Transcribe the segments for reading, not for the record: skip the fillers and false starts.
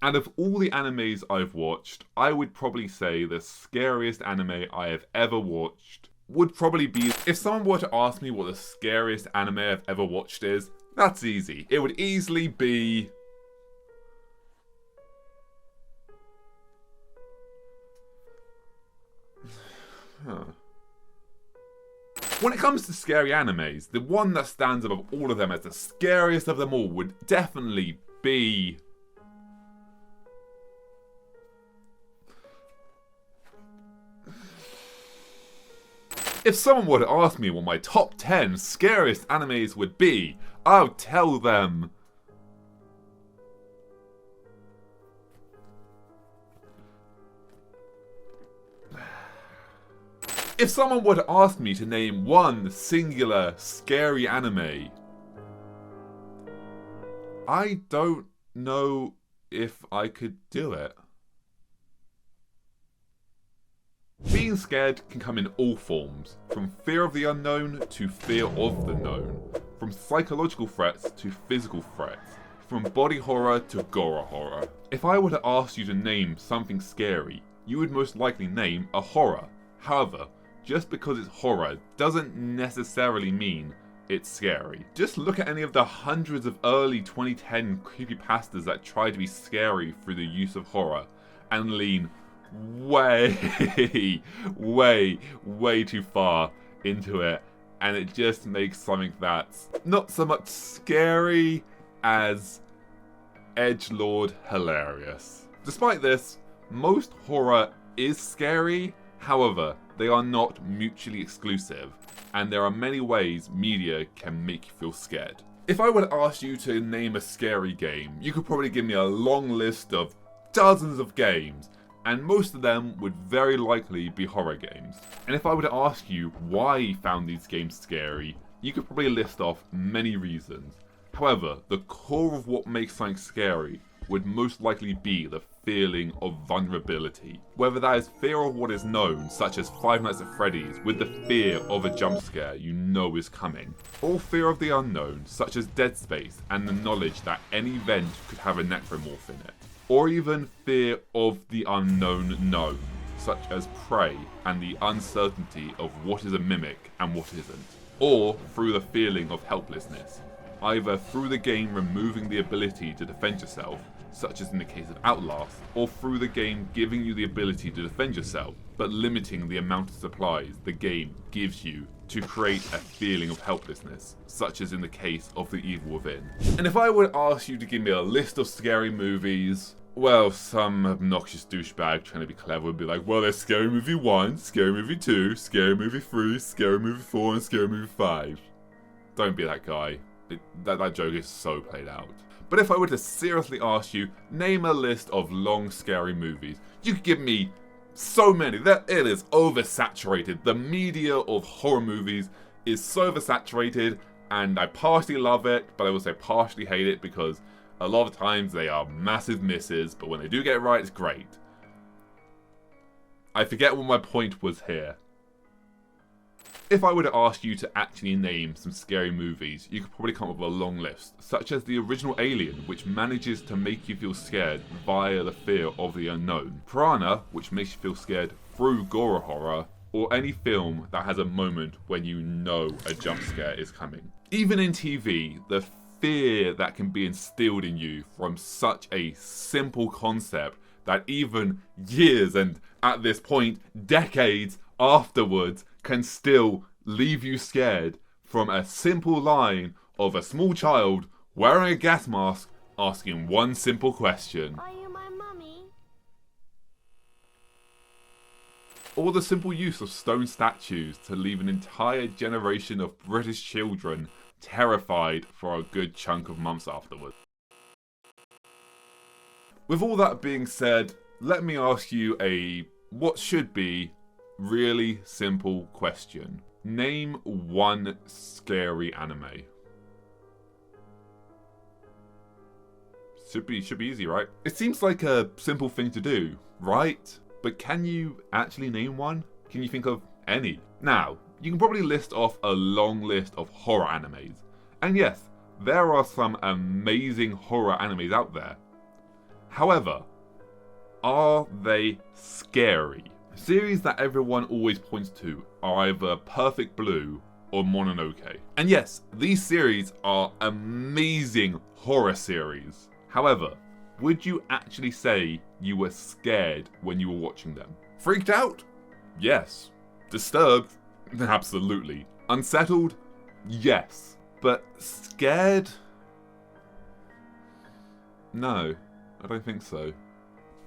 And of all the animes I've watched, I would probably say the scariest anime I have ever watched would probably be... If someone were to ask me what the scariest anime I've ever watched is, that's easy. It would easily be... Huh. When it comes to scary animes, the one that stands above all of them as the scariest of them all would definitely be... If someone were to ask me what my top 10 scariest animes would be, I'll tell them... If someone were to ask me to name one singular scary anime, I don't know if I could do it. Being scared can come in all forms, from fear of the unknown to fear of the known, from psychological threats to physical threats, from body horror to Gorror horror. If I were to ask you to name something scary, you would most likely name a horror. However, just because it's horror doesn't necessarily mean it's scary. Just look at any of the hundreds of early 2010 creepypastas that try to be scary through the use of horror and lean way too far into it, and it just makes something that's not so much scary as edgelord hilarious. Despite this, most horror is scary, however, they are not mutually exclusive, and there are many ways media can make you feel scared. If I were to ask you to name a scary game, you could probably give me a long list of dozens of games, and most of them would very likely be horror games. And if I were to ask you why you found these games scary, you could probably list off many reasons. However, the core of what makes something scary would most likely be the feeling of vulnerability. Whether that is fear of what is known, such as Five Nights at Freddy's, with the fear of a jump scare you know is coming, or fear of the unknown, such as Dead Space and the knowledge that any event could have a necromorph in it, or even fear of the unknown known, such as Prey and the uncertainty of what is a mimic and what isn't, or through the feeling of helplessness, either through the game removing the ability to defend yourself, such as in the case of Outlast, or through the game giving you the ability to defend yourself, but limiting the amount of supplies the game gives you to create a feeling of helplessness, such as in the case of The Evil Within. And if I were to ask you to give me a list of scary movies, well, some obnoxious douchebag trying to be clever would be like, well, there's Scary Movie 1, Scary Movie 2, Scary Movie 3, Scary Movie 4, and Scary Movie 5. Don't be that guy. That joke is so played out. But if I were to seriously ask you, name a list of long, scary movies, you could give me so many that it is oversaturated. The media of horror movies is so oversaturated, and I partially love it, but I also partially hate it because a lot of times they are massive misses, but when they do get it right, it's great. I forget what my point was here. If I were to ask you to actually name some scary movies, you could probably come up with a long list, such as the original Alien, which manages to make you feel scared via the fear of the unknown, Piranha, which makes you feel scared through Gorror horror, or any film that has a moment when you know a jump scare is coming. Even in TV, the fear that can be instilled in you from such a simple concept that even years and, at this point, decades afterwards can still leave you scared from a simple line of a small child wearing a gas mask asking one simple question. Are you my mummy? Or the simple use of stone statues to leave an entire generation of British children terrified for a good chunk of months afterwards. With all that being said, let me ask you what should be really simple question. Name one scary anime. Should be easy, right? It seems like a simple thing to do, right? But can you actually name one? Can you think of any? Now, you can probably list off a long list of horror animes. And yes, there are some amazing horror animes out there. However, are they scary? Series that everyone always points to are either Perfect Blue or Mononoke. And yes, these series are amazing horror series. However, would you actually say you were scared when you were watching them? Freaked out? Yes. Disturbed? Absolutely. Unsettled? Yes. But scared? No, I don't think so.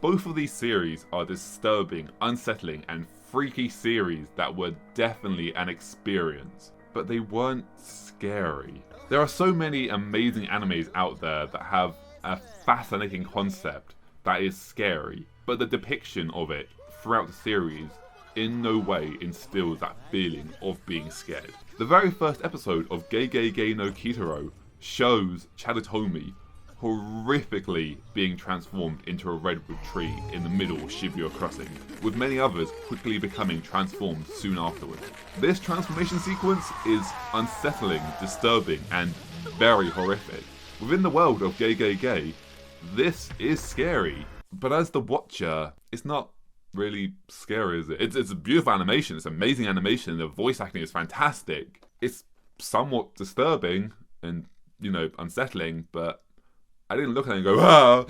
Both of these series are disturbing, unsettling, and freaky series that were definitely an experience, but they weren't scary. There are so many amazing animes out there that have a fascinating concept that is scary, but the depiction of it throughout the series in no way instills that feeling of being scared. The very first episode of Gei Gei Gei no Kitaro shows Chadatomi horrifically being transformed into a redwood tree in the middle of Shibuya Crossing, with many others quickly becoming transformed soon afterwards. This transformation sequence is unsettling, disturbing, and very horrific. Within the world of Gei Gei Gei, this is scary, but as the watcher, it's not really scary, is it? It's a beautiful animation, it's amazing animation, the voice acting is fantastic. It's somewhat disturbing and, unsettling, but I didn't look at it and go,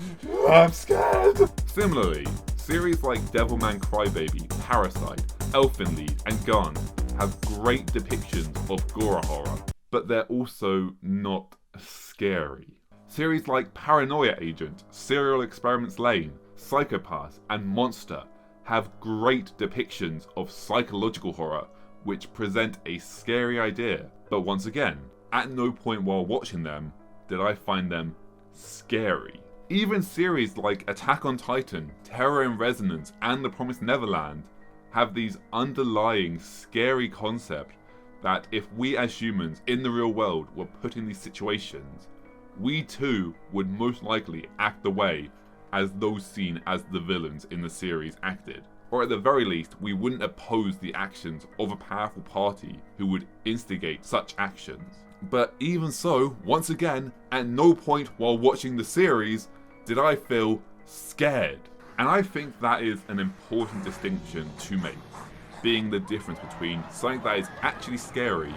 I'm scared. Similarly, series like Devilman Crybaby, Parasite, Elfen Lied, and Gun have great depictions of Gorror horror, but they're also not scary. Series like Paranoia Agent, Serial Experiments Lane, Psychopath, and Monster have great depictions of psychological horror which present a scary idea, but once again, at no point while watching them did I find them scary. Even series like Attack on Titan, Terror in Resonance, and The Promised Neverland have these underlying scary concepts that if we as humans in the real world were put in these situations, we too would most likely act the way as those seen as the villains in the series acted. Or at the very least, we wouldn't oppose the actions of a powerful party who would instigate such actions. But even so, once again, at no point while watching the series did I feel scared. And I think that is an important distinction to make, being the difference between something that is actually scary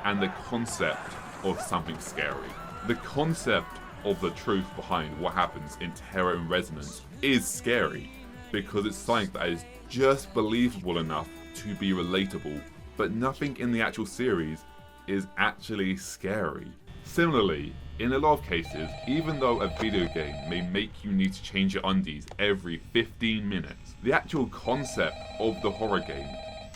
and the concept of something scary. The concept of the truth behind what happens in Terror in Resonance is scary, because it's something that is just believable enough to be relatable, but nothing in the actual series is actually scary. Similarly, in a lot of cases, even though a video game may make you need to change your undies every 15 minutes, the actual concept of the horror game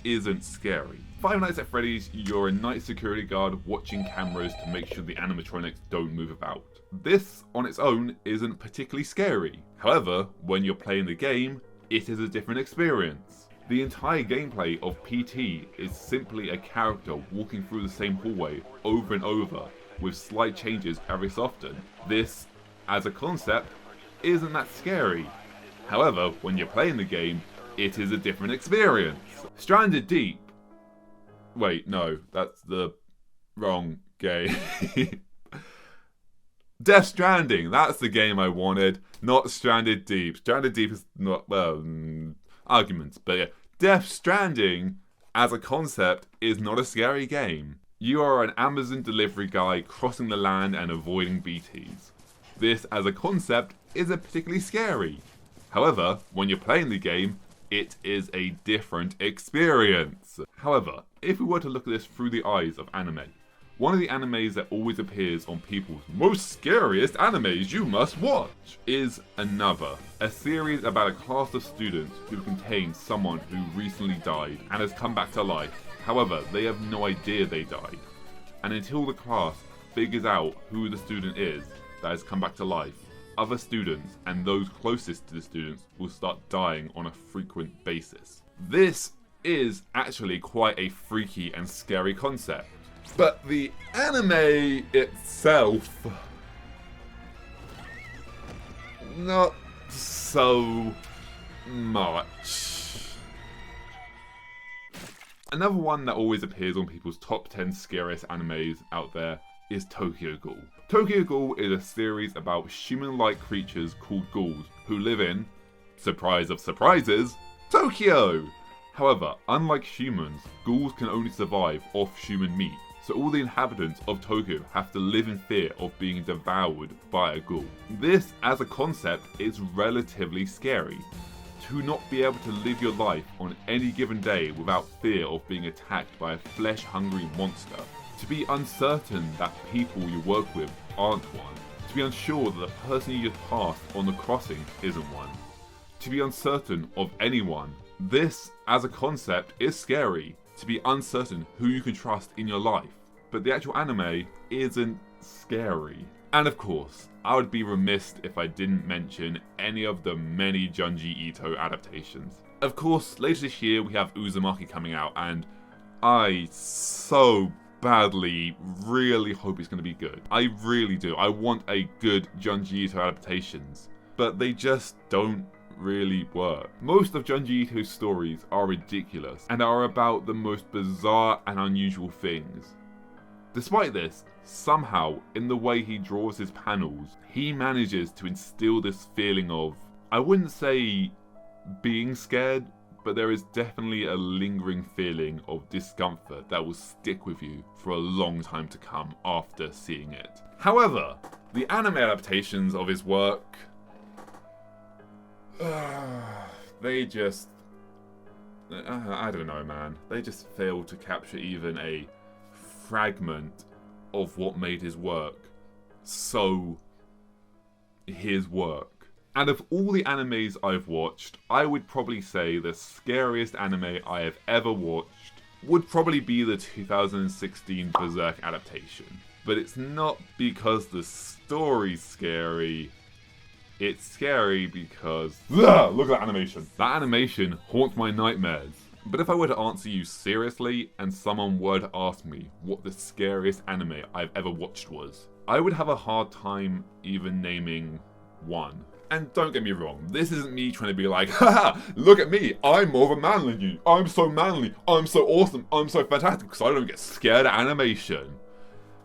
isn't scary. Five Nights at Freddy's, you're a night security guard watching cameras to make sure the animatronics don't move about. This, on its own, isn't particularly scary. However, when you're playing the game, it is a different experience. The entire gameplay of PT is simply a character walking through the same hallway over and over, with slight changes every so often. This, as a concept, isn't that scary. However, when you're playing the game, it is a different experience. Stranded Deep. Wait, no, that's the wrong game. Death Stranding, that's the game I wanted, not Stranded Deep. Stranded Deep is not, arguments, but yeah. Death Stranding, as a concept, is not a scary game. You are an Amazon delivery guy crossing the land and avoiding BTs. This, as a concept, isn't particularly scary. However, when you're playing the game, it is a different experience. However, if we were to look at this through the eyes of anime, one of the animes that always appears on people's most scariest animes you must watch is Another, a series about a class of students who contain someone who recently died and has come back to life. However, they have no idea they died. And until the class figures out who the student is that has come back to life, other students and those closest to the students will start dying on a frequent basis. This is actually quite a freaky and scary concept. But the anime itself, not so much. Another one that always appears on people's top 10 scariest animes out there is Tokyo Ghoul. Tokyo Ghoul is a series about human-like creatures called ghouls who live in, surprise of surprises, Tokyo! However, unlike humans, ghouls can only survive off human meat, so all the inhabitants of Tokyo have to live in fear of being devoured by a ghoul. This, as a concept, is relatively scary. To not be able to live your life on any given day without fear of being attacked by a flesh-hungry monster. To be uncertain that people you work with aren't one. To be unsure that the person you just passed on the crossing isn't one. To be uncertain of anyone. This, as a concept, is scary. To be uncertain who you can trust in your life. But the actual anime isn't scary. And of course, I would be remiss if I didn't mention any of the many Junji Ito adaptations. Of course, later this year we have Uzumaki coming out, and I so badly really hope it's going to be good. I really do. I want a good Junji Ito adaptations, but they just don't really work. Most of Junji Ito's stories are ridiculous and are about the most bizarre and unusual things. Despite this, somehow, in the way he draws his panels, he manages to instill this feeling of, I wouldn't say being scared, but there is definitely a lingering feeling of discomfort that will stick with you for a long time to come after seeing it. However, the anime adaptations of his work, they just, I don't know, man. They just fail to capture even a fragment of what made his work so his work. And of all the animes I've watched, I would probably say the scariest anime I have ever watched would probably be the 2016 Berserk adaptation. But it's not because the story's scary. It's scary because, look at that animation. That animation haunts my nightmares. But if I were to answer you seriously and someone were to ask me what the scariest anime I've ever watched was, I would have a hard time even naming one. And don't get me wrong, this isn't me trying to be like, haha, look at me, I'm more of a man than you, I'm so manly, I'm so awesome, I'm so fantastic, because I don't get scared at animation.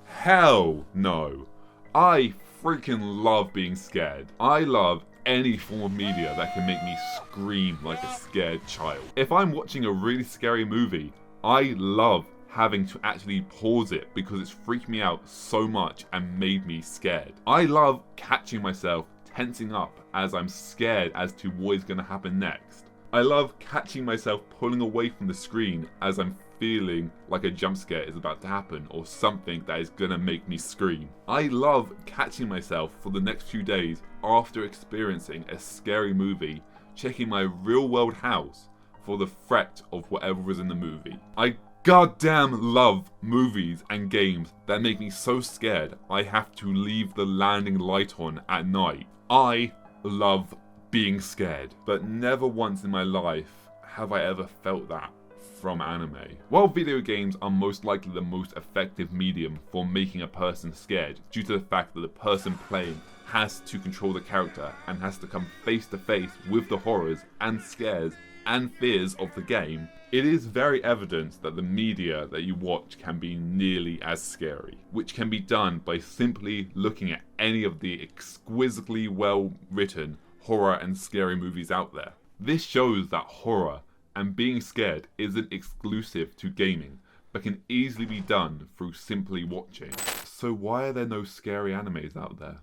Hell no. I freaking love being scared. I love any form of media that can make me scream like a scared child. If I'm watching a really scary movie, I love having to actually pause it because it's freaked me out so much and made me scared. I love catching myself tensing up as I'm scared as to what is going to happen next. I love catching myself pulling away from the screen as I'm feeling like a jump scare is about to happen or something that is gonna make me scream. I love catching myself for the next few days after experiencing a scary movie, checking my real world house for the threat of whatever was in the movie. I goddamn love movies and games that make me so scared I have to leave the landing light on at night. I love being scared, but never once in my life have I ever felt that from anime. While video games are most likely the most effective medium for making a person scared due to the fact that the person playing has to control the character and has to come face to face with the horrors and scares and fears of the game, it is very evident that the media that you watch can be nearly as scary, which can be done by simply looking at any of the exquisitely well written horror and scary movies out there. This shows that horror and being scared isn't exclusive to gaming, but can easily be done through simply watching. So why are there no scary animes out there?